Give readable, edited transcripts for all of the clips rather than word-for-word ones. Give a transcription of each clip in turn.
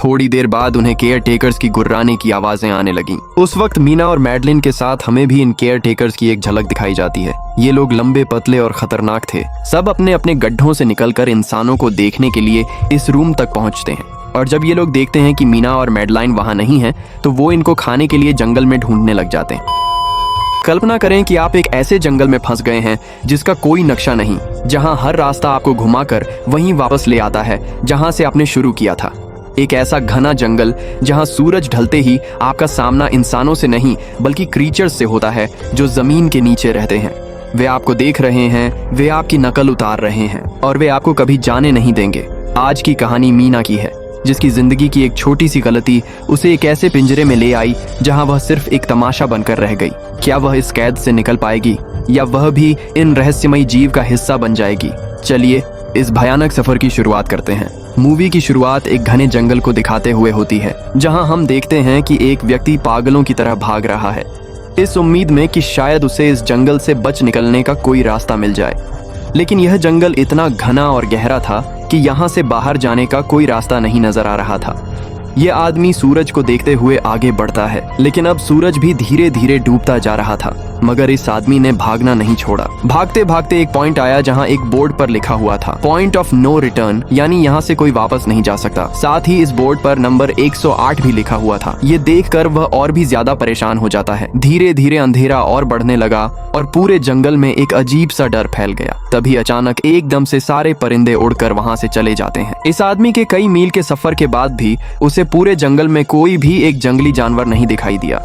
थोड़ी देर बाद उन्हें केयर टेकर्स की गुर्राने की आवाजें आने लगीं। उस वक्त मीना और मैडलिन के साथ हमें भी इन केयर टेकर्स की एक झलक दिखाई जाती है। ये लोग लंबे, पतले और खतरनाक थे। सब अपने अपने गड्ढों से निकलकर इंसानों को देखने के लिए इस रूम तक पहुंचते हैं, और जब ये लोग देखते हैं कि मीना और मैडलाइन वहां नहीं है तो वो इनको खाने के लिए जंगल में ढूंढने लग जाते हैं। कल्पना करें कि आप एक ऐसे जंगल में फंस गए हैं जिसका कोई नक्शा नहीं, जहां हर रास्ता आपको घुमाकर वहीं वापस ले आता है जहां से आपने शुरू किया था। एक ऐसा घना जंगल जहां सूरज ढलते ही आपका सामना इंसानों से नहीं बल्कि क्रीचर्स से होता है जो जमीन के नीचे रहते हैं। वे आपको देख रहे हैं, वे आपकी नकल उतार रहे हैं और वे आपको कभी जाने नहीं देंगे। आज की कहानी मीना की है, जिसकी जिंदगी की एक छोटी सी गलती उसे एक ऐसे पिंजरे में ले आई जहां वह सिर्फ एक तमाशा बनकर रह गई। क्या वह इस कैद से निकल पाएगी या वह भी इन रहस्यमयी जीव का हिस्सा बन जाएगी? चलिए इस भयानक सफर की शुरुआत करते हैं। मूवी की शुरुआत एक घने जंगल को दिखाते हुए होती है, जहां हम देखते हैं कि एक व्यक्ति पागलों की तरह भाग रहा है, इस उम्मीद में कि शायद उसे इस जंगल से बच निकलने का कोई रास्ता मिल जाए। लेकिन यह जंगल इतना घना और गहरा था कि यहाँ से बाहर जाने का कोई रास्ता नहीं नजर आ रहा था। यह आदमी सूरज को देखते हुए आगे बढ़ता है, लेकिन अब सूरज भी धीरे धीरे डूबता जा रहा था, मगर इस आदमी ने भागना नहीं छोड़ा। भागते भागते एक पॉइंट आया जहां एक बोर्ड पर लिखा हुआ था पॉइंट ऑफ नो रिटर्न, यानी यहाँ से कोई वापस नहीं जा सकता। साथ ही इस बोर्ड पर नंबर 108 भी लिखा हुआ था। ये देखकर वह और भी ज्यादा परेशान हो जाता है। धीरे धीरे अंधेरा और बढ़ने लगा और पूरे जंगल में एक अजीब सा डर फैल गया। तभी अचानक एकदम से सारे परिंदे उड़कर वहां से चले जाते हैं। इस आदमी के कई मील के सफर के बाद भी उसे पूरे जंगल में कोई भी एक जंगली जानवर नहीं दिखाई दिया।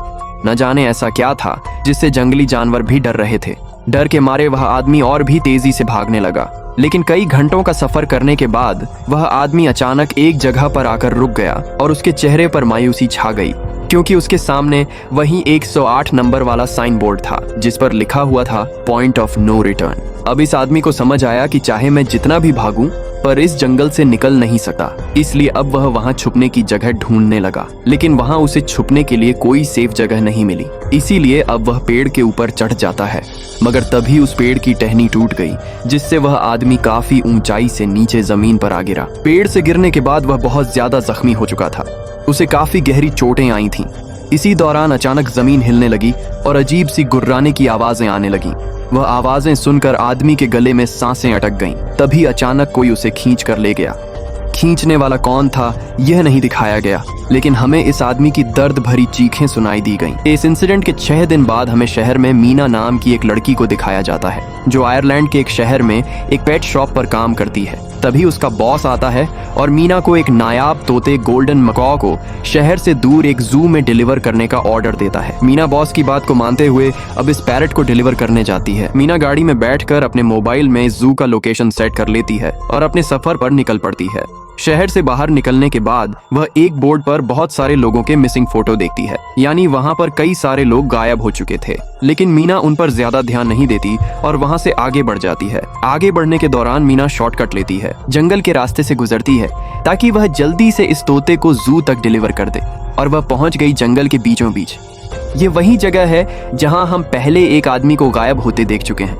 न जाने ऐसा क्या था जिससे जंगली जानवर भी डर रहे थे। डर के मारे वह आदमी और भी तेजी से भागने लगा, लेकिन कई घंटों का सफर करने के बाद वह आदमी अचानक एक जगह पर आकर रुक गया और उसके चेहरे पर मायूसी छा गई, क्योंकि उसके सामने वही 108 नंबर वाला साइन बोर्ड था जिस पर लिखा हुआ था पॉइंट ऑफ नो रिटर्न। अब इस आदमी को समझ आया कि चाहे मैं जितना भी भागूं पर इस जंगल से निकल नहीं सकता, इसलिए अब वह वहां छुपने की जगह ढूंढने लगा। लेकिन वहां उसे छुपने के लिए कोई सेफ जगह नहीं मिली, इसीलिए अब वह पेड़ के ऊपर चढ़ जाता है। मगर तभी उस पेड़ की टहनी टूट गई, जिससे वह आदमी काफी ऊंचाई से नीचे जमीन पर आ गिरा। पेड़ से गिरने के बाद वह बहुत ज्यादा जख्मी हो चुका था, उसे काफी गहरी चोटें आई थीं। इसी दौरान अचानक जमीन हिलने लगी और अजीब सी गुर्राने की आवाजें आने लगी। वह आवाजें सुनकर आदमी के गले में सांसें अटक गईं। तभी अचानक कोई उसे खींच कर ले गया। खींचने वाला कौन था यह नहीं दिखाया गया, लेकिन हमें इस आदमी की दर्द भरी चीखें सुनाई दी गईं। इस इंसिडेंट के 6 दिन बाद हमें शहर में मीना नाम की एक लड़की को दिखाया जाता है, जो आयरलैंड के एक शहर में एक पेट शॉप पर काम करती है। तभी उसका बॉस आता है और मीना को एक नायाब तोते गोल्डन मकॉ को शहर से दूर एक जू में डिलीवर करने का ऑर्डर देता है। मीना बॉस की बात को मानते हुए अब इस पैरट को डिलीवर करने जाती है। मीना गाड़ी में बैठकर अपने मोबाइल में इस जू का लोकेशन सेट कर लेती है और अपने सफर पर निकल पड़ती है। शहर से बाहर निकलने के बाद वह एक बोर्ड पर बहुत सारे लोगों के मिसिंग फोटो देखती है, यानी वहां पर कई सारे लोग गायब हो चुके थे। लेकिन मीना उन पर ज्यादा ध्यान नहीं देती और वहां से आगे बढ़ जाती है। आगे बढ़ने के दौरान मीना शॉर्टकट लेती है, जंगल के रास्ते से गुजरती है ताकि वह जल्दी से इस तोते को जू तक डिलीवर कर दे, और वह पहुंच गई जंगल के बीचों बीच। ये वही जगह है जहां हम पहले एक आदमी को गायब होते देख चुके हैं।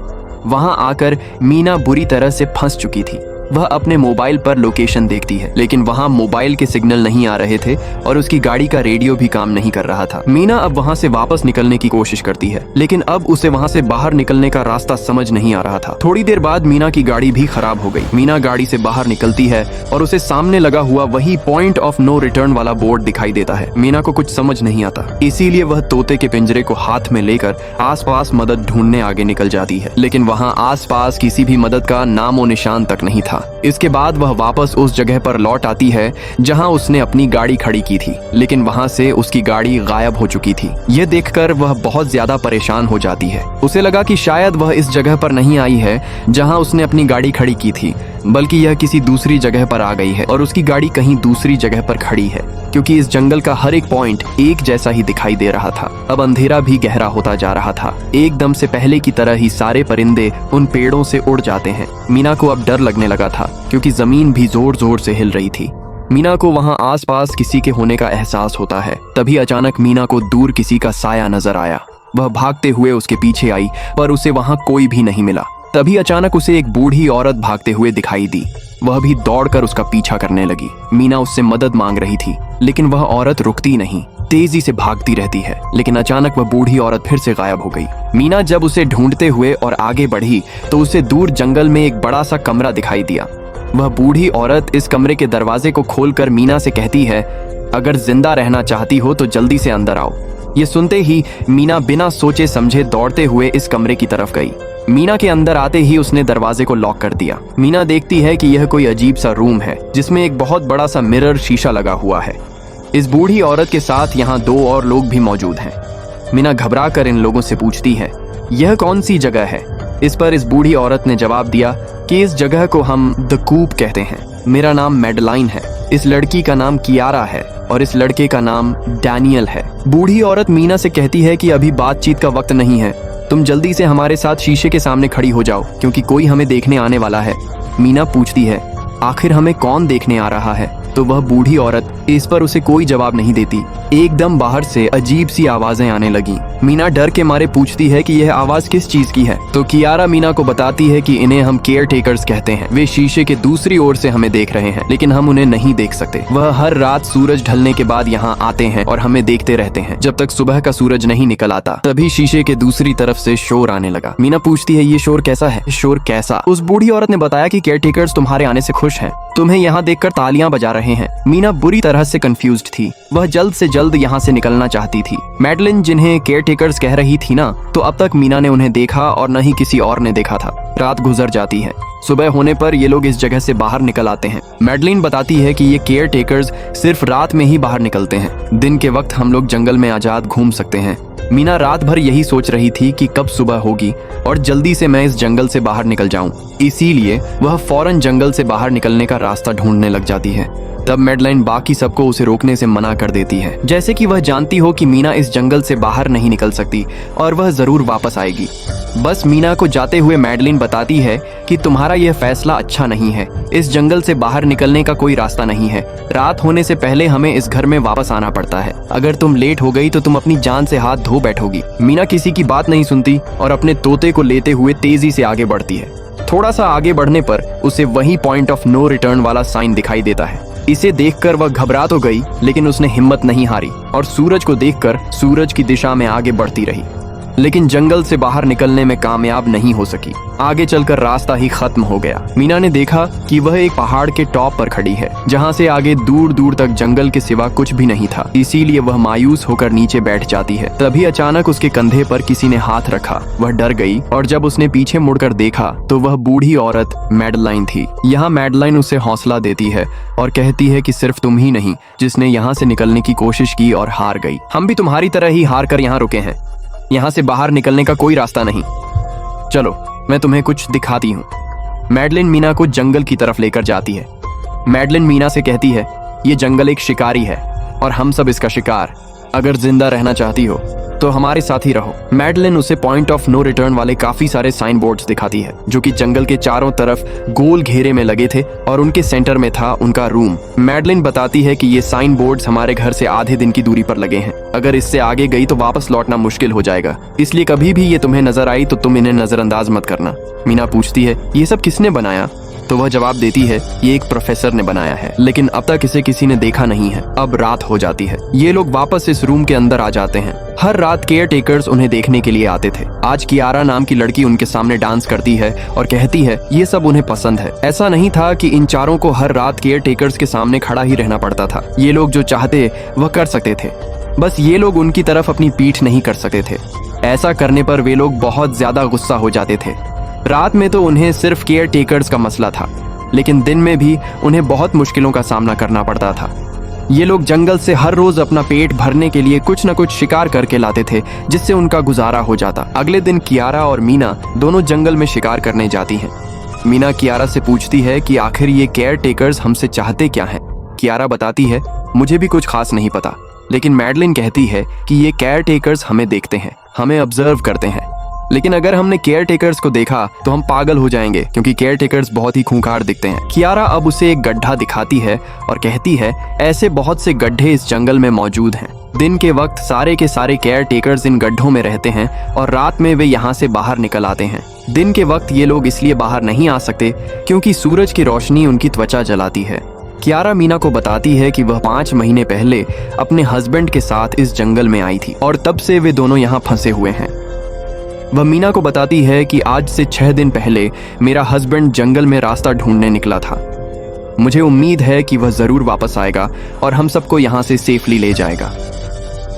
वहां आकर मीना बुरी तरह से फंस चुकी थी। वह अपने मोबाइल पर लोकेशन देखती है, लेकिन वहां मोबाइल के सिग्नल नहीं आ रहे थे और उसकी गाड़ी का रेडियो भी काम नहीं कर रहा था। मीना अब वहां से वापस निकलने की कोशिश करती है, लेकिन अब उसे वहां से बाहर निकलने का रास्ता समझ नहीं आ रहा था। थोड़ी देर बाद मीना की गाड़ी भी खराब हो गई। मीना गाड़ी से बाहर निकलती है और उसे सामने लगा हुआ वही पॉइंट ऑफ नो रिटर्न वाला बोर्ड दिखाई देता है। मीना को कुछ समझ नहीं आता, इसीलिए वह तोते के पिंजरे को हाथ में लेकर आसपास मदद ढूंढने आगे निकल जाती है, लेकिन वहाँ आसपास किसी भी मदद का नामो निशान तक नहीं था। इसके बाद वह वापस उस जगह पर लौट आती है जहां उसने अपनी गाड़ी खड़ी की थी, लेकिन वहां से उसकी गाड़ी गायब हो चुकी थी। यह देखकर वह बहुत ज्यादा परेशान हो जाती है। उसे लगा कि शायद वह इस जगह पर नहीं आई है जहां उसने अपनी गाड़ी खड़ी की थी, बल्कि यह किसी दूसरी जगह पर आ गई है और उसकी गाड़ी कहीं दूसरी जगह पर खड़ी है, क्योंकि इस जंगल का हर एक पॉइंट एक जैसा ही दिखाई दे रहा था। अब अंधेरा भी गहरा होता जा रहा था। एकदम से पहले की तरह ही सारे परिंदे उन पेड़ों से उड़ जाते हैं। मीना को अब डर लगने लगा था, क्योंकि जमीन भी जोर जोर से हिल रही थी। मीना को वहां आसपास किसी के होने का एहसास होता है। तभी अचानक मीना को दूर किसी का साया नजर आया। वह भागते हुए उसके पीछे आई, पर उसे वहां कोई भी नहीं मिला। तभी अचानक उसे एक बूढ़ी औरत भागते हुए दिखाई दी। वह भी दौड़कर उसका पीछा करने लगी। मीना उससे मदद मांग रही थी, लेकिन वह औरत रुकती नहीं, तेजी से भागती रहती है। लेकिन अचानक वह बूढ़ी औरत फिर से गायब हो गई। मीना जब उसे ढूंढते हुए और आगे बढ़ी तो उसे दूर जंगल में एक बड़ा सा कमरा दिखाई दिया। वह बूढ़ी औरत इस कमरे के दरवाजे को खोलकर मीना से कहती है, अगर जिंदा रहना चाहती हो तो जल्दी से अंदर आओ। ये सुनते ही मीना बिना सोचे समझे दौड़ते हुए इस कमरे की तरफ गई। मीना के अंदर आते ही उसने दरवाजे को लॉक कर दिया। मीना देखती है कि यह कोई अजीब सा रूम है जिसमें एक बहुत बड़ा सा मिरर शीशा लगा हुआ है। इस बूढ़ी औरत के साथ यहाँ 2 और लोग भी मौजूद हैं। मीना घबरा कर इन लोगों से पूछती है, यह कौन सी जगह है? इस पर इस बूढ़ी औरत ने जवाब दिया कि इस जगह को हम द कूप कहते हैं। मेरा नाम मैडलाइन है, इस लड़की का नाम कियारा है और इस लड़के का नाम डैनियल है। बूढ़ी औरत मीना से कहती है कि अभी बातचीत का वक्त नहीं है, तुम जल्दी से हमारे साथ शीशे के सामने खड़ी हो जाओ क्योंकि कोई हमें देखने आने वाला है। मीना पूछती है, आखिर हमें कौन देखने आ रहा है? तो वह बूढ़ी औरत इस पर उसे कोई जवाब नहीं देती। एकदम बाहर से अजीब सी आवाजें आने लगी। मीना डर के मारे पूछती है कि यह आवाज किस चीज की है। तो कियारा मीना को बताती है कि इन्हें हम केयर टेकर्स कहते हैं। वे शीशे के दूसरी ओर से हमें देख रहे हैं, लेकिन हम उन्हें नहीं देख सकते। वह हर रात सूरज ढलने के बाद यहाँ आते हैं और हमें देखते रहते हैं जब तक सुबह का सूरज नहीं निकल आता। तभी शीशे के दूसरी तरफ से शोर आने लगा। मीना पूछती है, ये शोर कैसा है? शोर कैसा? उस बूढ़ी औरत ने बताया कि केयर टेकर्स तुम्हारे आने से खुश हैं, तुम्हें यहाँ देखकर तालियां बजा रहे हैं। मीना बुरी तरह से कंफ्यूज्ड थी। वह जल्द से जल्द यहाँ से निकलना चाहती थी। मैडलिन जिन्हें केयर टेकर्स कह रही थी ना, तो अब तक मीना ने उन्हें देखा और न ही किसी और ने देखा था। रात गुजर जाती है। सुबह होने पर ये लोग इस जगह से बाहर निकल आते हैं। मैडलिन बताती है कि ये केयर टेकर्स सिर्फ रात में ही बाहर निकलते हैं। दिन के वक्त हम लोग जंगल में आजाद घूम सकते हैं। मीना रात भर यही सोच रही थी कि कब सुबह होगी और जल्दी से मैं इस जंगल से बाहर निकल जाऊं। इसीलिए वह फौरन जंगल से बाहर निकलने का रास्ता ढूंढने लग जाती है। तब मैडलाइन बाकी सबको उसे रोकने से मना कर देती है, जैसे कि वह जानती हो कि मीना इस जंगल से बाहर नहीं निकल सकती और वह जरूर वापस आएगी। बस मीना को जाते हुए मैडलिन बताती है कि तुम्हारा यह फैसला अच्छा नहीं है। इस जंगल से बाहर निकलने का कोई रास्ता नहीं है। रात होने से पहले हमें इस घर में वापस आना पड़ता है। अगर तुम लेट हो गई तो तुम अपनी जान से हाथ धो बैठोगी। मीना किसी की बात नहीं सुनती और अपने तोते को लेते हुए तेजी से आगे बढ़ती है। थोड़ा सा आगे बढ़ने पर उसे वही पॉइंट ऑफ नो रिटर्न वाला साइन दिखाई देता है। इसे देखकर वह घबरा तो गई, लेकिन उसने हिम्मत नहीं हारी और सूरज को देखकर सूरज की दिशा में आगे बढ़ती रही। लेकिन जंगल से बाहर निकलने में कामयाब नहीं हो सकी। आगे चलकर रास्ता ही खत्म हो गया। मीना ने देखा कि वह एक पहाड़ के टॉप पर खड़ी है, जहां से आगे दूर दूर तक जंगल के सिवा कुछ भी नहीं था। इसीलिए वह मायूस होकर नीचे बैठ जाती है। तभी अचानक उसके कंधे पर किसी ने हाथ रखा। वह डर गई और जब उसने पीछे मुड़कर देखा तो वह बूढ़ी औरत मैडलाइन थी। यहाँ मैडलाइन उसे हौसला देती है और कहती है कि सिर्फ तुम ही नहीं जिसने यहाँ से निकलने की कोशिश की और हार गई। हम भी तुम्हारी तरह ही हार कर यहाँ रुके हैं। यहाँ से बाहर निकलने का कोई रास्ता नहीं। चलो मैं तुम्हें कुछ दिखाती हूँ। मैडलिन मीना को जंगल की तरफ लेकर जाती है। मैडलिन मीना से कहती है, ये जंगल एक शिकारी है और हम सब इसका शिकार। अगर जिंदा रहना चाहती हो तो हमारे साथ ही रहो। मैडलिन उसे पॉइंट ऑफ नो रिटर्न वाले काफी सारे साइन बोर्ड्स दिखाती है, जो कि जंगल के चारों तरफ गोल घेरे में लगे थे और उनके सेंटर में था उनका रूम। मैडलिन बताती है कि ये साइन बोर्ड्स हमारे घर से आधे दिन की दूरी पर लगे हैं। अगर इससे आगे गई तो वापस लौटना मुश्किल हो जाएगा, इसलिए कभी भी ये तुम्हें नजर आई तो तुम इन्हें नजरअंदाज मत करना। मीना पूछती है, ये सब किसने बनाया? तो वह जवाब देती है, ये एक प्रोफेसर ने बनाया है, लेकिन अब तक इसे किसी ने देखा नहीं है। अब रात हो जाती है। ये लोग वापस इस रूम के अंदर आ जाते हैं। हर रात केयर टेकर्स उन्हें देखने के लिए आते थे। आज कियारा नाम की लड़की उनके सामने डांस करती है और कहती है ये सब उन्हें पसंद है। ऐसा नहीं था कि इन चारों को हर रात केयर टेकर्स के सामने खड़ा ही रहना पड़ता था। ये लोग जो चाहते वह कर सकते थे, बस ये लोग उनकी तरफ अपनी पीठ नहीं कर सकते थे। ऐसा करने पर वे लोग बहुत ज्यादा गुस्सा हो जाते थे। रात में तो उन्हें सिर्फ केयर टेकर्स का मसला था, लेकिन दिन में भी उन्हें बहुत मुश्किलों का सामना करना पड़ता था। ये लोग जंगल से हर रोज अपना पेट भरने के लिए कुछ न कुछ शिकार करके लाते थे, जिससे उनका गुजारा हो जाता। अगले दिन कियारा और मीना दोनों जंगल में शिकार करने जाती हैं। मीना कियारा से पूछती है कि आखिर ये केयर टेकर्स हमसे चाहते क्या हैं। कियारा बताती है, मुझे भी कुछ खास नहीं पता, लेकिन मैडलिन कहती है कि ये केयर टेकर्स हमें देखते हैं, हमें ऑब्जर्व करते हैं। लेकिन अगर हमने केयर टेकर्स को देखा तो हम पागल हो जाएंगे, क्योंकि केयर टेकर्स बहुत ही खूंखार दिखते हैं। कियारा अब उसे एक गड्ढा दिखाती है और कहती है, ऐसे बहुत से गड्ढे इस जंगल में मौजूद हैं। दिन के वक्त सारे के सारे केयर टेकर्स इन गड्ढों में रहते हैं और रात में वे यहाँ से बाहर निकल आते हैं। दिन के वक्त ये लोग इसलिए बाहर नहीं आ सकते क्योंकि सूरज की रोशनी उनकी त्वचा जलाती है। कियारा मीना को बताती है कि वह 5 महीने पहले अपने हस्बैंड के साथ इस जंगल में आई थी और तब से वे दोनों यहाँ फंसे हुए हैं। वह मीना को बताती है कि आज से 6 दिन पहले मेरा हस्बैंड जंगल में रास्ता ढूंढने निकला था। मुझे उम्मीद है कि वह जरूर वापस आएगा और हम सबको यहाँ से सेफली ले जाएगा।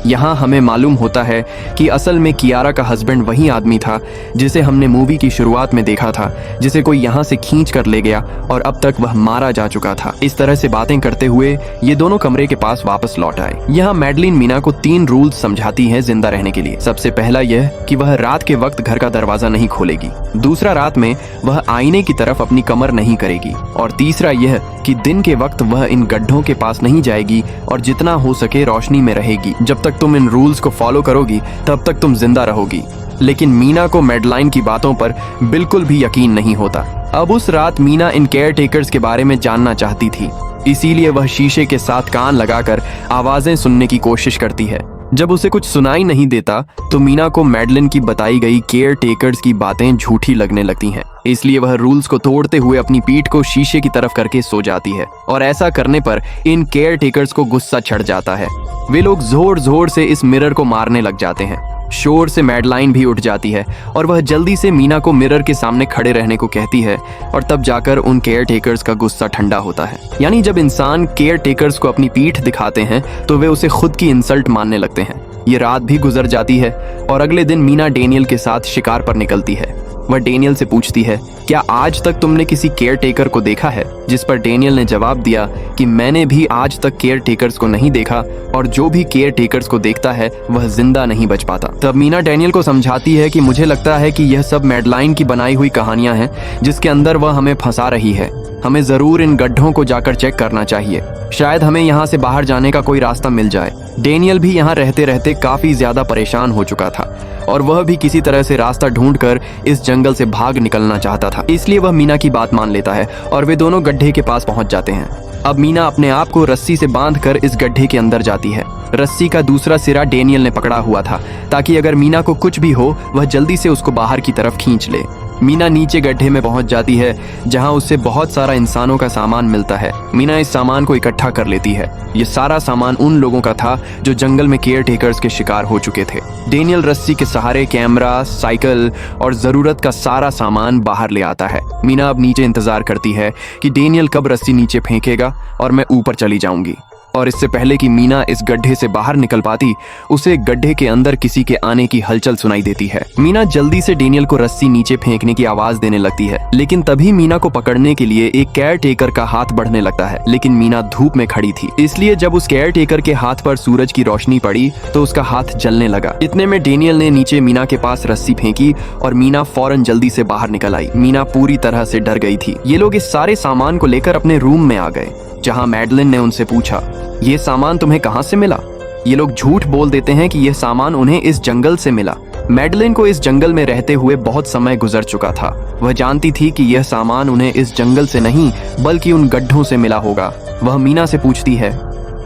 यहाँ हमें मालूम होता है कि असल में कियारा का हस्बैंड वही आदमी था जिसे हमने मूवी की शुरुआत में देखा था, जिसे कोई यहाँ से खींच कर ले गया और अब तक वह मारा जा चुका था। इस तरह से बातें करते हुए ये दोनों कमरे के पास वापस लौट आए। यहाँ मैडलिन मीना को 3 रूल्स समझाती है जिंदा रहने के लिए। सबसे पहला यह कि वह रात के वक्त घर का दरवाजा नहीं खोलेगी। दूसरा, रात में वह आईने की तरफ अपनी कमर नहीं करेगी। और तीसरा यह कि दिन के वक्त वह इन गड्ढों के पास नहीं जाएगी और जितना हो सके रोशनी में रहेगी। जब तक तुम इन रूल्स को फॉलो करोगी तब तक तुम जिंदा रहोगी। लेकिन मीना को मैडलाइन की बातों पर बिल्कुल भी यकीन नहीं होता। अब उस रात मीना इन केयर टेकर्स के बारे में जानना चाहती थी, इसीलिए वह शीशे के साथ कान लगाकर आवाजें सुनने की कोशिश करती है। जब उसे कुछ सुनाई नहीं देता तो मीना को मैडलिन की बताई गई केयर टेकर्स की बातें झूठी लगने लगती हैं। इसलिए वह रूल्स को तोड़ते हुए अपनी पीठ को शीशे की तरफ करके सो जाती है और ऐसा करने पर इन केयर टेकर्स को गुस्सा चढ़ जाता है। वे लोग जोर जोर से इस मिरर को मारने लग जाते हैं। शोर से मैडलाइन भी उठ जाती है और वह जल्दी से मीना को मिरर के सामने खड़े रहने को कहती है और तब जाकर उन केयर टेकर्स का गुस्सा ठंडा होता है। यानी जब इंसान केयर टेकर्स को अपनी पीठ दिखाते हैं तो वे उसे खुद की इंसल्ट मानने लगते हैं। ये रात भी गुजर जाती है और अगले दिन मीना डेनियल के साथ शिकार पर निकलती है। वह डेनियल से पूछती है, क्या आज तक तुमने किसी केयर टेकर को देखा है? जिस पर डेनियल ने जवाब दिया कि मैंने भी आज तक केयर टेकर्स को नहीं देखा और जो भी केयर टेकर्स को देखता है वह जिंदा नहीं बच पाता। तब मीना डेनियल को समझाती है कि मुझे लगता है कि यह सब मैडलाइन की बनाई हुई कहानियां हैं जिसके अंदर वह हमें फंसा रही है। हमें जरूर इन गड्ढों को जाकर चेक करना चाहिए, शायद हमें यहाँ से बाहर जाने का कोई रास्ता मिल जाए। डेनियल भी यहाँ रहते रहते काफी ज्यादा परेशान हो चुका था और वह भी किसी तरह से रास्ता ढूंढकर इस जंगल से भाग निकलना चाहता था। इसलिए वह मीना की बात मान लेता है और वे दोनों गड्ढे के पास पहुंच जाते हैं। अब मीना अपने आप को रस्सी से बांधकर इस गड्ढे के अंदर जाती है। रस्सी का दूसरा सिरा डेनियल ने पकड़ा हुआ था ताकि अगर मीना को कुछ भी हो वह जल्दी से उसको बाहर की तरफ खींच ले। मीना नीचे गड्ढे में पहुंच जाती है जहां उसे बहुत सारा इंसानों का सामान मिलता है। मीना इस सामान को इकट्ठा कर लेती है। ये सारा सामान उन लोगों का था जो जंगल में केयर टेकर्स के शिकार हो चुके थे। डेनियल रस्सी के सहारे कैमरा, साइकिल और जरूरत का सारा सामान बाहर ले आता है। मीना अब नीचे इंतजार करती है कि डेनियल कब रस्सी नीचे फेंकेगा और मैं ऊपर चली जाऊंगी। और इससे पहले कि मीना इस गड्ढे से बाहर निकल पाती, उसे गड्ढे के अंदर किसी के आने की हलचल सुनाई देती है। मीना जल्दी से डेनियल को रस्सी नीचे फेंकने की आवाज देने लगती है, लेकिन तभी मीना को पकड़ने के लिए एक केयर टेकर का हाथ बढ़ने लगता है। लेकिन मीना धूप में खड़ी थी, इसलिए जब उस केयर टेकर के हाथ पर सूरज की रोशनी पड़ी तो उसका हाथ जलने लगा। इतने में डेनियल ने नीचे मीना के पास रस्सी फेंकी और मीना फौरन जल्दी से बाहर निकल आई। मीना पूरी तरह से डर गई थी। ये लोग इस सारे सामान को लेकर अपने रूम में आ गए, जहां मैडलिन ने उनसे पूछा, ये सामान तुम्हें कहां से मिला? ये लोग झूठ बोल देते हैं कि यह सामान उन्हें इस जंगल से मिला। मैडलिन को इस जंगल में रहते हुए बहुत समय गुजर चुका था। वह जानती थी कि यह सामान उन्हें इस जंगल से नहीं बल्कि उन गड्ढों से मिला होगा। वह मीना से पूछती है,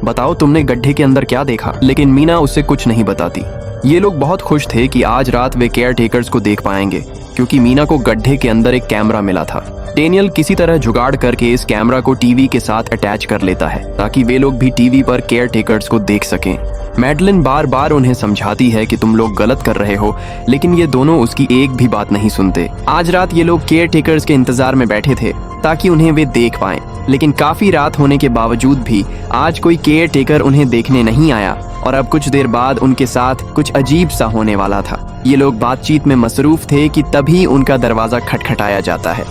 बताओ तुमने गड्ढे के अंदर क्या देखा? लेकिन मीना उससे कुछ नहीं बताती। ये लोग बहुत खुश थे कि आज रात वे केयर टेकर्स को देख पाएंगे, क्योंकि मीना को गड्ढे के अंदर एक कैमरा मिला था। डेनियल किसी तरह जुगाड़ करके इस कैमरा को टीवी के साथ अटैच कर लेता है ताकि वे लोग भी टीवी पर केयर टेकर्स को देख सकें। मैडलिन बार बार उन्हें समझाती है कि तुम लोग गलत कर रहे हो, लेकिन ये दोनों उसकी एक भी बात नहीं सुनते। आज रात ये लोग केयर टेकर्स के इंतजार में बैठे थे ताकि उन्हें वे देख पाएं, लेकिन काफी रात होने के बावजूद भी आज कोई केयर टेकर उन्हें देखने नहीं आया और अब कुछ देर बाद उनके साथ कुछ अजीब सा होने वाला था। ये लोग बातचीत में मसरूफ थे कि तभी उनका दरवाजा खटखटाया जाता है।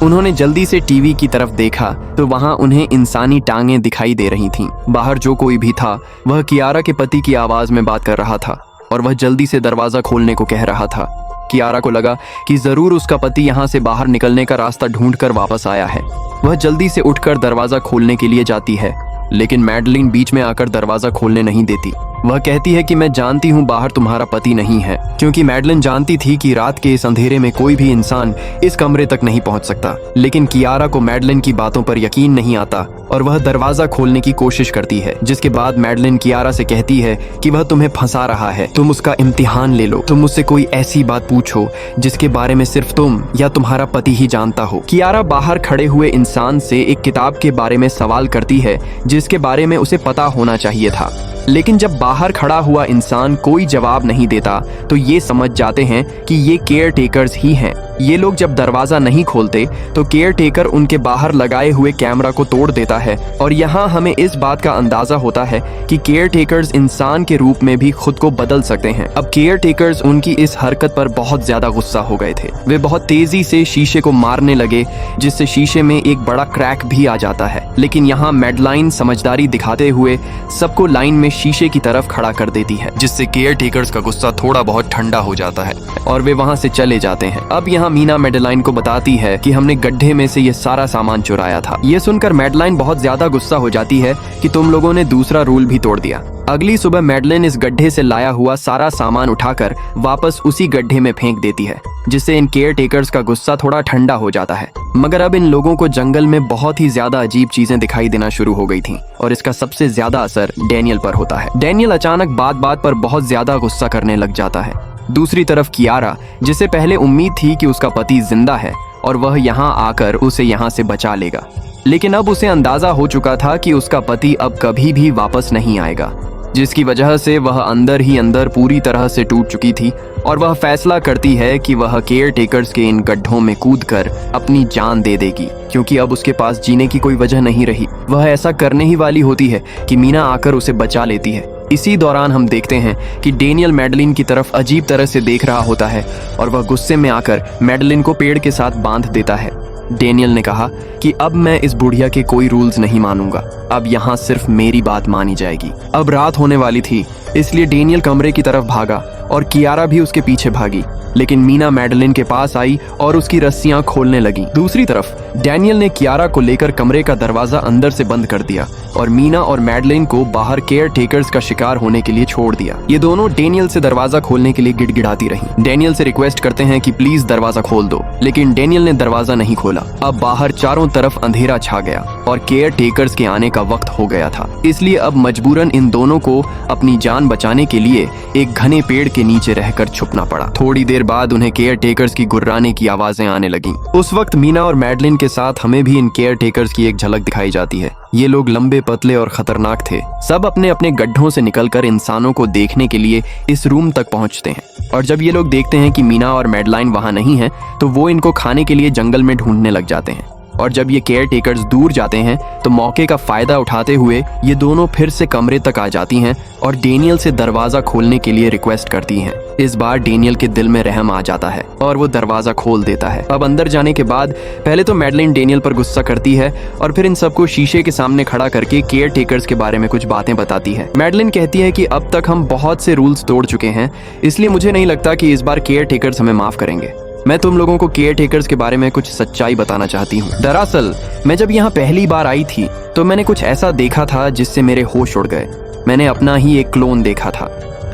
उन्होंने जल्दी से टीवी की तरफ देखा तो वहां उन्हें इंसानी टांगें दिखाई दे रही थीं। बाहर जो कोई भी था वह कियारा के पति की आवाज में बात कर रहा था और वह जल्दी से दरवाजा खोलने को कह रहा था। कियारा को लगा कि जरूर उसका पति यहाँ से बाहर निकलने का रास्ता ढूंढकर वापस आया है। वह जल्दी से उठकर दरवाजा खोलने के लिए जाती है, लेकिन मैडलिन बीच में आकर दरवाजा खोलने नहीं देती। वह कहती है कि मैं जानती हूँ बाहर तुम्हारा पति नहीं है, क्योंकि मैडलिन जानती थी कि रात के इस अंधेरे में कोई भी इंसान इस कमरे तक नहीं पहुँच सकता। लेकिन कियारा को मैडलिन की बातों पर यकीन नहीं आता और वह दरवाजा खोलने की कोशिश करती है, जिसके बाद मैडलिन कियारा से कहती है कि वह तुम्हें फंसा रहा है, तुम उसका इम्तिहान ले लो, तुम मुझसे कोई ऐसी बात पूछो जिसके बारे में सिर्फ तुम या तुम्हारा पति ही जानता हो। कियारा बाहर खड़े हुए इंसान से एक किताब के बारे में सवाल करती है जिसके बारे में उसे पता होना चाहिए था, लेकिन जब बाहर खड़ा हुआ इंसान कोई जवाब नहीं देता तो ये समझ जाते हैं कि ये केयर टेकर्स ही हैं। ये लोग जब दरवाजा नहीं खोलते तो केयर टेकर उनके बाहर लगाए हुए कैमरा को तोड़ देता है और यहाँ हमें इस बात का अंदाजा होता है कि केयर टेकर्स इंसान के रूप में भी खुद को बदल सकते हैं। अब केयर टेकर्स उनकी इस हरकत पर बहुत ज्यादा गुस्सा हो गए थे। वे बहुत तेजी से शीशे को मारने लगे, जिससे शीशे में एक बड़ा क्रैक भी आ जाता है। लेकिन यहाँ मैडलाइन समझदारी दिखाते हुए सबको लाइन में शीशे की तरफ खड़ा कर देती है, जिससे केयर टेकर्स का गुस्सा थोड़ा बहुत ठंडा हो जाता है और वे वहां से चले जाते हैं। अब यहाँ मीना मैडलाइन को बताती है कि हमने गड्ढे में से ये सारा सामान चुराया था। ये सुनकर मैडलाइन बहुत ज्यादा गुस्सा हो जाती है कि तुम लोगों ने दूसरा रूल भी तोड़ दिया। अगली सुबह मैडलाइन इस गड्ढे से लाया हुआ सारा सामान उठाकर वापस उसी गड्ढे में फेंक देती है, जिससे इन केयर टेकर्स का गुस्सा थोड़ा ठंडा हो जाता है। मगर अब इन लोगों को जंगल में बहुत ही ज्यादा अजीब चीजें दिखाई देना शुरू हो गई थीं और इसका सबसे ज्यादा असर डैनियल पर होता है। डैनियल अचानक बात बात पर बहुत ज्यादा गुस्सा करने लग जाता है। दूसरी तरफ कियारा, जिसे पहले उम्मीद थी कि उसका पति जिंदा है और वह यहाँ आकर उसे यहाँ से बचा लेगा, लेकिन अब उसे अंदाजा हो चुका था कि उसका पति अब कभी भी वापस नहीं आएगा, जिसकी वजह से वह अंदर ही अंदर पूरी तरह से टूट चुकी थी और वह फैसला करती है कि वह केयर टेकर्स के इन गड्ढों में कूदकर अपनी जान दे देगी, क्योंकि अब उसके पास जीने की कोई वजह नहीं रही। वह ऐसा करने ही वाली होती है कि मीना आकर उसे बचा लेती है। इसी दौरान हम देखते हैं कि डैनियल मैडलिन की तरफ अजीब तरह से देख रहा होता है और वह गुस्से में आकर मैडलिन को पेड़ के साथ बांध देता है। डैनियल ने कहा कि अब मैं इस बुढ़िया के कोई रूल्स नहीं मानूंगा, अब यहाँ सिर्फ मेरी बात मानी जाएगी। अब रात होने वाली थी, इसलिए डैनियल कमरे की तरफ भागा और कियारा भी उसके पीछे भागी, लेकिन मीना मैडलिन के पास आई और उसकी रस्सियां खोलने लगी। दूसरी तरफ डैनियल ने कियारा को लेकर कमरे का दरवाजा अंदर से बंद कर दिया और मीना और मैडलिन को बाहर केयर टेकर्स का शिकार होने के लिए छोड़ दिया। ये दोनों डैनियल से दरवाजा खोलने के लिए गिड़गिड़ाती रहीं। डैनियल से रिक्वेस्ट करते हैं कि प्लीज दरवाजा खोल दो, लेकिन डैनियल ने दरवाजा नहीं खोला। अब बाहर चारों तरफ अंधेरा छा गया और केयर टेकर्स के आने का वक्त हो गया था, इसलिए अब मजबूरन इन दोनों को अपनी जान बचाने के लिए एक घने पेड़ के नीचे रहकर छुपना पड़ा। थोड़ी देर बाद उन्हें केयर टेकर्स की गुर्राने की आवाजें आने लगीं। उस वक्त मीना और मैडलिन के साथ हमें भी इन केयर टेकर्स की एक झलक दिखाई जाती है। ये लोग लंबे पतले और खतरनाक थे। सब अपने अपने गड्ढों से निकलकर इंसानों को देखने के लिए इस रूम तक पहुंचते हैं और जब ये लोग देखते हैं कि मीना और मैडलाइन वहां नहीं है तो वो इनको खाने के लिए जंगल में ढूंढने लग जाते हैं। और जब ये केयर टेकर्स दूर जाते हैं तो मौके का फायदा उठाते हुए ये दोनों फिर से कमरे तक आ जाती हैं और डैनियल से दरवाजा खोलने के लिए रिक्वेस्ट करती हैं। इस बार डैनियल के दिल में रहम आ जाता है और वो दरवाजा खोल देता है। अब अंदर जाने के बाद पहले तो मैडलिन डैनियल पर गुस्सा करती है और फिर इन सबको शीशे के सामने खड़ा करके केयर टेकर्स के बारे में कुछ बातें बताती है। मैडलिन कहती है कि अब तक हम बहुत से रूल्स तोड़ चुके हैं, इसलिए मुझे नहीं लगता कि इस बार केयर टेकर्स हमें माफ करेंगे। मैं तुम लोगों को केयर टेकर्स के बारे में कुछ सच्चाई बताना चाहती हूँ। दरअसल मैं जब यहाँ पहली बार आई थी तो मैंने कुछ ऐसा देखा था जिससे मेरे होश उड़ गए। मैंने अपना ही एक क्लोन देखा था।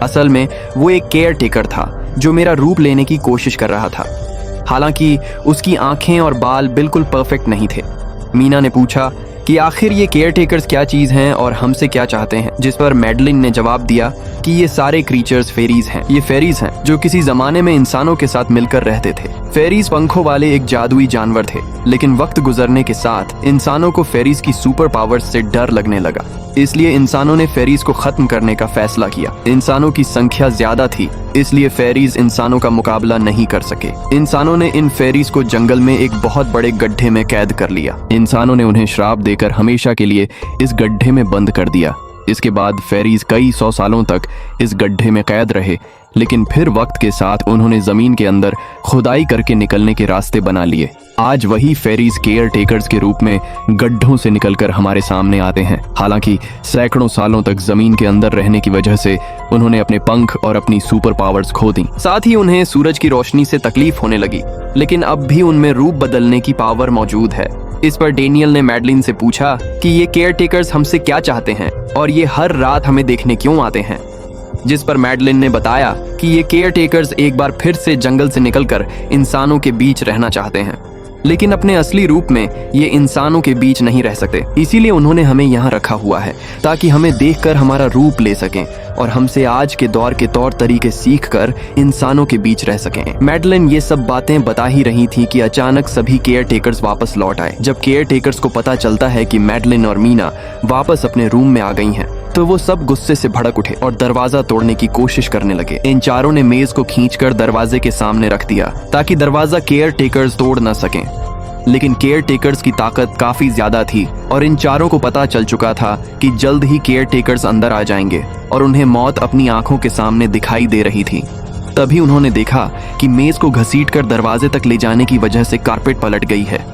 असल में वो एक केयर टेकर था जो मेरा रूप लेने की कोशिश कर रहा था। हालांकि उसकी आंखें और बाल बिल्कुल परफेक्ट नहीं थे। मीना ने पूछा कि आखिर ये केयर टेकर्स क्या चीज़ हैं और हमसे क्या चाहते हैं, जिस पर मैडलिन ने जवाब दिया कि ये सारे क्रीचर्स फेरीज हैं। ये फेरीज हैं जो किसी जमाने में इंसानों के साथ मिलकर रहते थे। फेरीज पंखों वाले एक जादुई जानवर थे, लेकिन वक्त गुजरने के साथ इंसानों को फेरीज की सुपर पावर्स से डर लगने लगा, इसलिए इंसानों ने फेरीज को खत्म करने का फैसला किया। इंसानों की संख्या ज्यादा थी, इसलिए फेरीज इंसानों का मुकाबला नहीं कर सके। इंसानों ने इन फेरीज को जंगल में एक बहुत बड़े गड्ढे में कैद कर लिया। इंसानों ने उन्हें श्राप देकर हमेशा के लिए इस गड्ढे में बंद कर दिया। इसके बाद फेरीज कई 100 सालों तक इस गड्ढे में कैद रहे, लेकिन फिर वक्त के साथ उन्होंने जमीन के अंदर खुदाई करके निकलने के रास्ते बना लिए। आज वही फेरीज केयर टेकर्स के रूप में गड्ढों से निकलकर हमारे सामने आते हैं। हालांकि सैकड़ों सालों तक जमीन के अंदर रहने की वजह से उन्होंने अपने पंख और अपनी सुपर पावर्स खो दी। साथ ही उन्हें सूरज की रोशनी से तकलीफ होने लगी, लेकिन अब भी उनमें रूप बदलने की पावर मौजूद है। इस पर डैनियल ने मैडलिन से पूछा कि ये केयर टेकर्स हमसे क्या चाहते हैं और ये हर रात हमें देखने क्यों आते हैं। जिस पर मैडलिन ने बताया कि ये केयर टेकर्स एक बार फिर से जंगल से निकलकर इंसानों के बीच रहना चाहते हैं, लेकिन अपने असली रूप में ये इंसानों के बीच नहीं रह सकते। इसीलिए उन्होंने हमें यहाँ रखा हुआ है ताकि हमें देखकर हमारा रूप ले सकें और हमसे आज के दौर के तौर तरीके सीखकर इंसानों के बीच रह सकें। मैडलिन ये सब बातें बता ही रही थी कि अचानक सभी केयर टेकर्स वापस लौट आए। जब केयर टेकर्स को पता चलता है कि मैडलिन और मीना वापस अपने रूम में आ गई हैं, तो वो सब गुस्से से भड़क उठे और दरवाजा तोड़ने की कोशिश करने लगे। इन चारों ने मेज को खींचकर दरवाजे के सामने रख दिया ताकि दरवाजा केयर टेकर्स तोड़ न सकें। लेकिन केयर टेकर्स की ताकत काफी ज्यादा थी और इन चारों को पता चल चुका था कि जल्द ही केयर टेकर्स अंदर आ जाएंगे और उन्हें मौत अपनी आंखों के सामने दिखाई दे रही थी। तभी उन्होंने देखा कि मेज को घसीटकर दरवाजे तक ले जाने की वजह से कारपेट पलट गई है।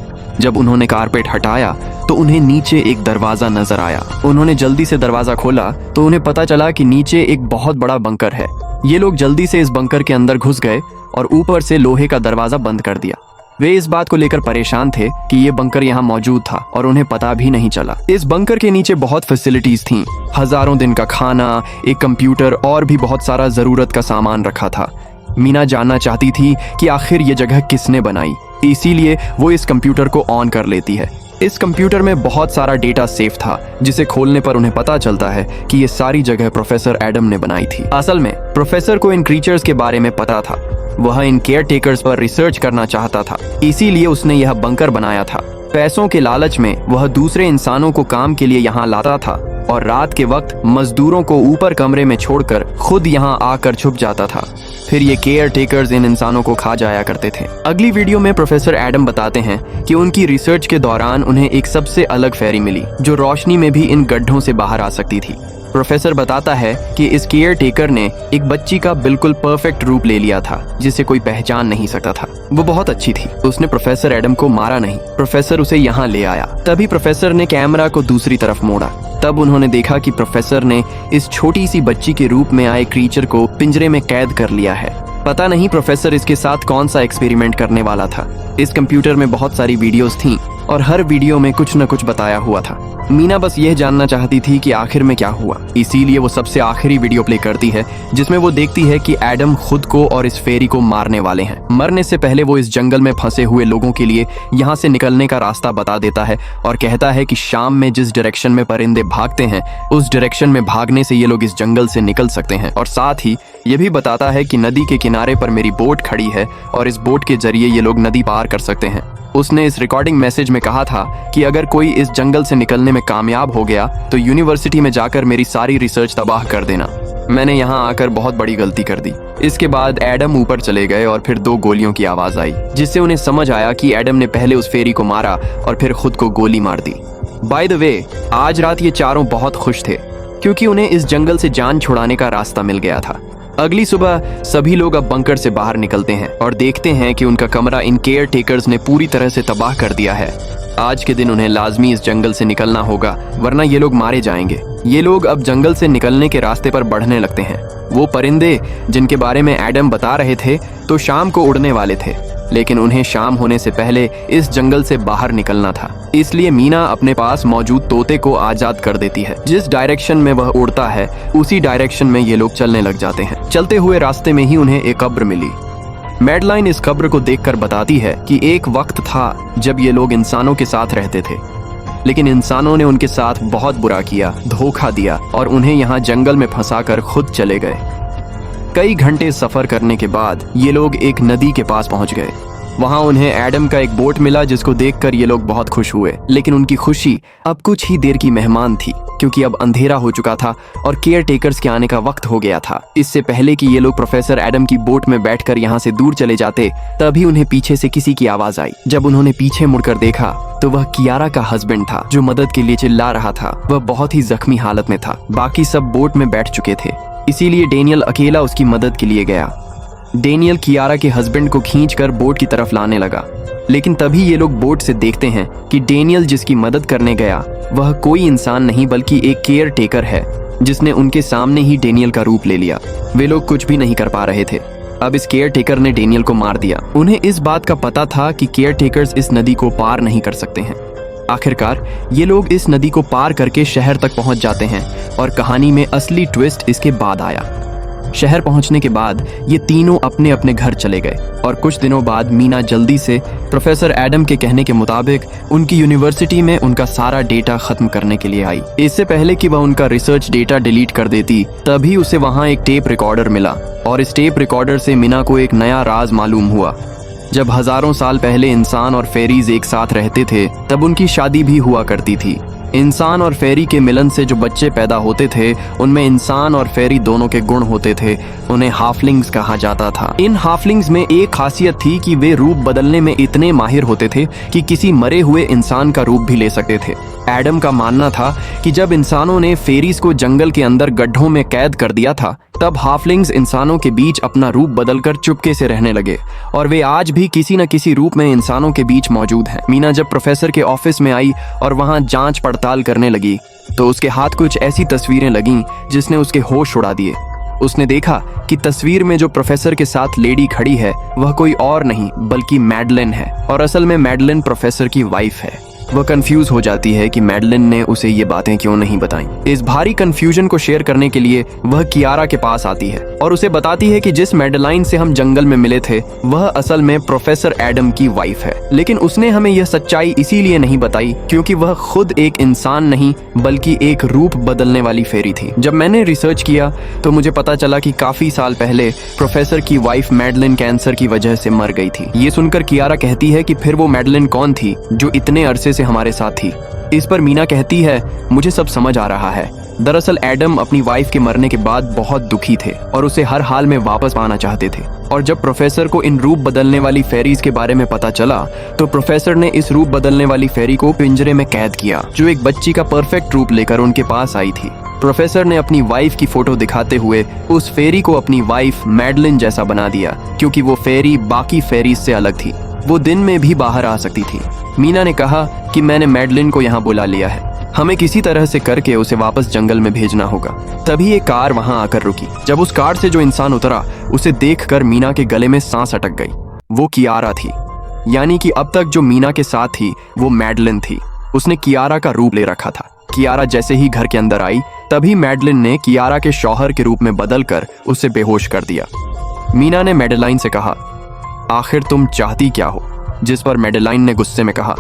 जब उन्होंने कारपेट हटाया तो उन्हें नीचे एक दरवाजा नजर आया। उन्होंने जल्दी से दरवाजा खोला तो उन्हें पता चला कि नीचे एक बहुत बड़ा बंकर है। ये लोग जल्दी से इस बंकर के अंदर घुस गए और ऊपर से लोहे का दरवाजा बंद कर दिया। वे इस बात को लेकर परेशान थे कि ये बंकर यहाँ मौजूद था और उन्हें पता भी नहीं चला। इस बंकर के नीचे बहुत फैसिलिटीज थीं, हजारों दिन का खाना, एक कंप्यूटर और भी बहुत सारा जरूरत का सामान रखा था। मीना जानना चाहती थी कि आखिर ये जगह किसने बनाई, इसीलिए वो इस कंप्यूटर को ऑन कर लेती है। इस कंप्यूटर में बहुत सारा डेटा सेफ था, जिसे खोलने पर उन्हें पता चलता है कि ये सारी जगह प्रोफेसर एडम ने बनाई थी। असल में प्रोफेसर को इन क्रीचर्स के बारे में पता था। वह इन केयर टेकर्स पर रिसर्च करना चाहता था, इसीलिए उसने यह बंकर बनाया था। पैसों के लालच में वह दूसरे इंसानों को काम के लिए यहाँ लाता था और रात के वक्त मजदूरों को ऊपर कमरे में छोड़कर खुद यहाँ आकर छुप जाता था। फिर ये केयर टेकर्स इन इंसानों को खा जाया करते थे। अगली वीडियो में प्रोफेसर एडम बताते हैं कि उनकी रिसर्च के दौरान उन्हें एक सबसे अलग फेरी मिली जो रोशनी में भी इन गड्ढों से बाहर आ सकती थी। प्रोफेसर बताता है कि इस केयर टेकर ने एक बच्ची का बिल्कुल परफेक्ट रूप ले लिया था जिसे कोई पहचान नहीं सकता था। वो बहुत अच्छी थी। उसने प्रोफेसर एडम को मारा नहीं, प्रोफेसर उसे यहाँ ले आया। तभी प्रोफेसर ने कैमरा को दूसरी तरफ मोड़ा। तब उन्होंने देखा कि प्रोफेसर ने इस छोटी सी बच्ची के रूप में आए क्रीचर को पिंजरे में कैद कर लिया है। पता नहीं प्रोफेसर इसके साथ कौन सा एक्सपेरिमेंट करने वाला था। इस कंप्यूटर में बहुत सारी वीडियोस थीं और हर वीडियो में कुछ न कुछ बताया हुआ था। मीना बस यह जानना चाहती थी कि आखिर में क्या हुआ, इसीलिए वो सबसे आखिरी वीडियो प्ले करती है जिसमें वो देखती है कि एडम खुद को और इस फेरी को मारने वाले हैं। मरने से पहले वो इस जंगल में फंसे हुए लोगों के लिए यहाँ से निकलने का रास्ता बता देता है और कहता है कि शाम में जिस डायरेक्शन में परिंदे भागते हैं उस डायरेक्शन में भागने से ये लोग इस जंगल से निकल सकते हैं। और साथ ही ये भी बताता है कि नदी के किनारे पर मेरी बोट खड़ी है और इस बोट के जरिए ये लोग नदी पार कर सकते हैं। उसने इस रिकॉर्डिंग मैसेज में कहा था कि अगर कोई इस जंगल से निकलने में कामयाब हो गया तो यूनिवर्सिटी में जाकर मेरी सारी रिसर्च तबाह कर देना। मैंने यहाँ आकर बहुत बड़ी गलती कर दी। इसके बाद एडम ऊपर चले गए और फिर 2 गोलियों की आवाज आई जिससे उन्हें समझ आया कि एडम ने पहले उस फेरी को मारा और फिर खुद को गोली मार दी। बाय द वे, आज रात ये चारों बहुत खुश थे क्योंकि उन्हें इस जंगल से जान छुड़ाने का रास्ता मिल गया था। अगली सुबह सभी लोग अब बंकर से बाहर निकलते हैं और देखते हैं कि उनका कमरा इन केयर टेकर्स ने पूरी तरह से तबाह कर दिया है। आज के दिन उन्हें लाजमी इस जंगल से निकलना होगा वरना ये लोग मारे जाएंगे। ये लोग अब जंगल से निकलने के रास्ते पर बढ़ने लगते हैं। वो परिंदे जिनके बारे में एडम बता रहे थे तो शाम को उड़ने वाले थे, लेकिन उन्हें शाम होने से पहले इस जंगल से बाहर निकलना था। इसलिए मीना अपने पास मौजूद तोते को आजाद कर देती है। जिस डायरेक्शन में वह उड़ता है उसी डायरेक्शन में ये लोग चलने लग जाते हैं। चलते हुए रास्ते में ही उन्हें एक कब्र मिली। मैडलाइन इस कब्र को देखकर बताती है कि एक वक्त था जब ये लोग इंसानों के साथ रहते थे, लेकिन इंसानों ने उनके साथ बहुत बुरा किया, धोखा दिया और उन्हें यहाँ जंगल में फंसाकर खुद चले गए। कई घंटे सफर करने के बाद ये लोग एक नदी के पास पहुंच गए। वहां उन्हें एडम का एक बोट मिला जिसको देखकर ये लोग बहुत खुश हुए, लेकिन उनकी खुशी अब कुछ ही देर की मेहमान थी क्योंकि अब अंधेरा हो चुका था और केयर टेकर्स के आने का वक्त हो गया था। इससे पहले कि ये लोग प्रोफेसर एडम की बोट में बैठकर यहाँ से दूर चले जाते तभी उन्हें पीछे से किसी की आवाज आई। जब उन्होंने पीछे मुड़कर देखा तो वह कियारा का हस्बैंड था जो मदद के लिए चिल्ला रहा था। वह बहुत ही जख्मी हालत में था। बाकी सब बोट में बैठ चुके थे, इसीलिए डेनियल अकेला उसकी मदद के लिए गया। डेनियल कियारा के हस्बैंड को खींचकर बोट की तरफ लाने लगा, लेकिन तभी ये लोग बोट से देखते हैं कि डेनियल जिसकी मदद करने गया वह कोई इंसान नहीं बल्कि एक केयर टेकर है जिसने उनके सामने ही डेनियल का रूप ले लिया। वे लोग कुछ भी नहीं कर पा रहे थे। अब इस केयर टेकर ने डेनियल को मार दिया। उन्हें इस बात का पता था कि केयर टेकर्स इस नदी को पार नहीं कर सकते हैं। आखिरकार ये लोग इस नदी को पार करके शहर तक पहुंच जाते हैं और कहानी में असली ट्विस्ट इसके बाद आया। शहर पहुंचने के बाद ये तीनों अपने अपने घर चले गए और कुछ दिनों बाद मीना जल्दी से प्रोफेसर एडम के कहने के मुताबिक उनकी यूनिवर्सिटी में उनका सारा डेटा खत्म करने के लिए आई। इससे पहले कि वह उनका रिसर्च डेटा डिलीट कर देती, तभी उसे वहां एक टेप रिकॉर्डर मिला और इस टेप रिकॉर्डर से मीना को एक नया राज मालूम हुआ। जब हजारों साल पहले इंसान और फेरीज एक साथ रहते थे, तब उनकी शादी भी हुआ करती थी। इंसान और फेरी के मिलन से जो बच्चे पैदा होते थे, उनमें इंसान और फेरी दोनों के गुण होते थे। उन्हें हाफलिंग्स कहा जाता था। इन हाफलिंग्स में एक खासियत थी कि वे रूप बदलने में इतने माहिर होते थे कि किसी मरे हुए इंसान का रूप भी ले सकते थे। एडम का मानना था कि जब इंसानों ने फेरीज को जंगल के अंदर गड्ढों में कैद कर दिया था, तब हाफलिंग्स इंसानों के बीच अपना रूप बदलकर चुपके से रहने लगे और वे आज भी किसी न किसी रूप में इंसानों के बीच मौजूद हैं। मीना जब प्रोफेसर के ऑफिस में आई और वहां जांच पड़ताल करने लगी, तो उसके हाथ कुछ ऐसी तस्वीरें लगीं जिसने उसके होश उड़ा दिए। उसने देखा कि तस्वीर में जो प्रोफेसर के साथ लेडी खड़ी है, वह कोई और नहीं बल्कि मैडलिन है और असल में मैडलिन प्रोफेसर की वाइफ है। वह कंफ्यूज हो जाती है कि मैडलिन ने उसे ये बातें क्यों नहीं बताई। इस भारी कंफ्यूजन को शेयर करने के लिए वह कियारा के पास आती है और उसे बताती है कि जिस मैडलाइन से हम जंगल में मिले थे, वह असल में प्रोफेसर एडम की वाइफ है। लेकिन उसने हमें यह सच्चाई इसीलिए नहीं बताई क्योंकि वह खुद एक इंसान नहीं बल्कि एक रूप बदलने वाली फेरी थी। जब मैंने रिसर्च किया तो मुझे पता चला कि काफी साल पहले प्रोफेसर की वाइफ मैडलिन कैंसर की वजह से मर गई थी। ये सुनकर कियारा कहती है कि फिर वो मैडलिन कौन थी जो इतने अरसे से हमारे साथ थी। इस पर मीना कहती है, मुझे सब समझ आ रहा है। दरअसल एडम अपनी वाइफ के मरने के बाद बहुत दुखी थे और उसे हर हाल में वापस पाना चाहते थे। और जब प्रोफेसर को इन रूप बदलने वाली फेरीज के बारे में पता चला, तो प्रोफेसर ने इस रूप बदलने वाली फेरी को पिंजरे में कैद किया, जो एक बच्ची का परफेक्ट रूप लेकर उनके पास आई थी। प्रोफेसर ने अपनी वाइफ की फोटो दिखाते हुए उस फेरी को अपनी वाइफ मैडलिन जैसा बना दिया, क्योंकि वो फेरी बाकी फेरीज से अलग थी। वो दिन में भी बाहर आ सकती थी। मीना ने कहा कि मैंने मैडलिन को यहाँ बुला लिया है, हमें किसी तरह से करके उसे वापस जंगल में भेजना होगा। तभी एक कार वहां आकर रुकी। जब उस कार से जो इंसान उतरा, उसे देखकर मीना के गले में सांस अटक गई। वो कियारा थी, यानी कि अब तक जो मीना के साथ थी वो मैडलिन थी। उसने कियारा का रूप ले रखा था। कियारा जैसे ही घर के अंदर आई, तभी मैडलिन ने कियारा के शौहर के रूप में बदलकर उसे बेहोश कर दिया। मीना ने मैडलाइन से कहा, आखिर तुम चाहती क्या हो? जिस पर मैडलाइन ने गुस्से में कहा,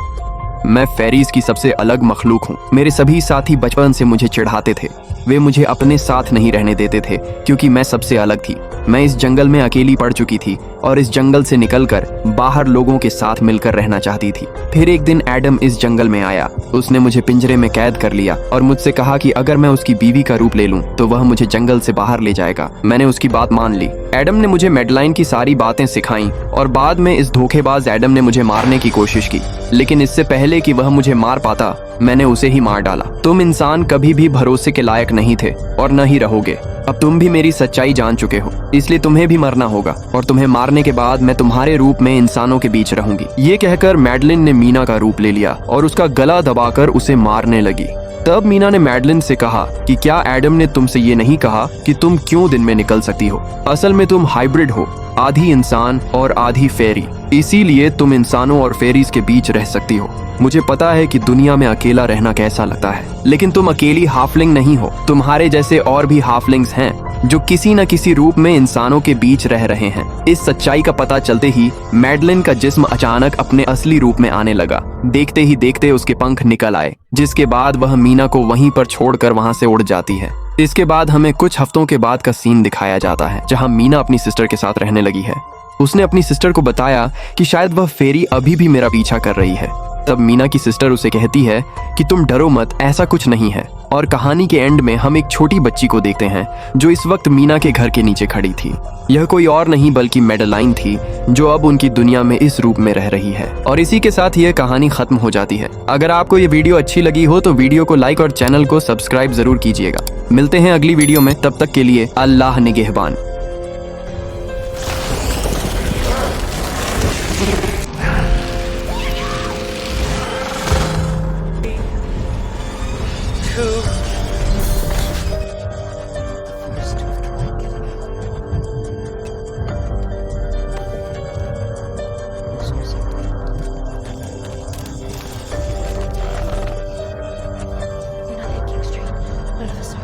मैं फेरीज की सबसे अलग मखलूक हूँ। मेरे सभी साथी बचपन से मुझे चिढ़ाते थे। वे मुझे अपने साथ नहीं रहने देते थे क्योंकि मैं सबसे अलग थी। मैं इस जंगल में अकेली पड़ चुकी थी और इस जंगल से निकलकर बाहर लोगों के साथ मिलकर रहना चाहती थी। फिर एक दिन एडम इस जंगल में आया। उसने मुझे पिंजरे में कैद कर लिया और मुझसे कहा कि अगर मैं उसकी बीवी का रूप ले लूं तो वह मुझे जंगल से बाहर ले जाएगा। मैंने उसकी बात मान ली। एडम ने मुझे मैडलाइन की सारी बातें सिखाई और बाद में इस धोखेबाज एडम ने मुझे मारने की कोशिश की, लेकिन इससे पहले कि वह मुझे मार पाता, मैंने उसे ही मार डाला। तुम इंसान कभी भी भरोसे के लायक नहीं थे और न ही रहोगे। अब तुम भी मेरी सच्चाई जान चुके हो, इसलिए तुम्हें भी मरना होगा और तुम्हें मारने के बाद मैं तुम्हारे रूप में इंसानों के बीच रहूंगी। ये कहकर मैडलिन ने मीना का रूप ले लिया और उसका गला दबाकर उसे मारने लगी। तब मीना ने मैडलिन से कहा कि क्या एडम ने तुमसे ये नहीं कहा कि तुम क्यों दिन में निकल सकती हो? असल में तुम हाइब्रिड हो, आधी इंसान और आधी फेरी, इसीलिए तुम इंसानों और फेरीज के बीच रह सकती हो। मुझे पता है कि दुनिया में अकेला रहना कैसा लगता है, लेकिन तुम अकेली हाफलिंग नहीं हो। तुम्हारे जैसे और भी हाफलिंग्स हैं जो किसी न किसी रूप में इंसानों के बीच रह रहे हैं। इस सच्चाई का पता चलते ही मैडलिन का जिस्म अचानक अपने असली रूप में आने लगा। देखते ही देखते उसके पंख निकल आए, जिसके बाद वह मीना को वहीं पर छोड़कर वहां से उड़ जाती है। इसके बाद हमें कुछ हफ्तों के बाद का सीन दिखाया जाता है, जहां मीना अपनी सिस्टर के साथ रहने लगी है। उसने अपनी सिस्टर को बताया कि शायद वह फेरी अभी भी मेरा पीछा कर रही है। तब मीना की सिस्टर उसे कहती है कि तुम डरो मत, ऐसा कुछ नहीं है। और कहानी के एंड में हम एक छोटी बच्ची को देखते हैं जो इस वक्त मीना के घर के नीचे खड़ी थी। यह कोई और नहीं बल्कि मैडलाइन थी, जो अब उनकी दुनिया में इस रूप में रह रही है। और इसी के साथ यह कहानी खत्म हो जाती है। अगर आपको ये वीडियो अच्छी लगी हो तो वीडियो को लाइक और चैनल को सब्सक्राइब जरूर कीजिएगा। मिलते हैं अगली वीडियो में, तब तक के लिए अल्लाह निगहबान। None of us are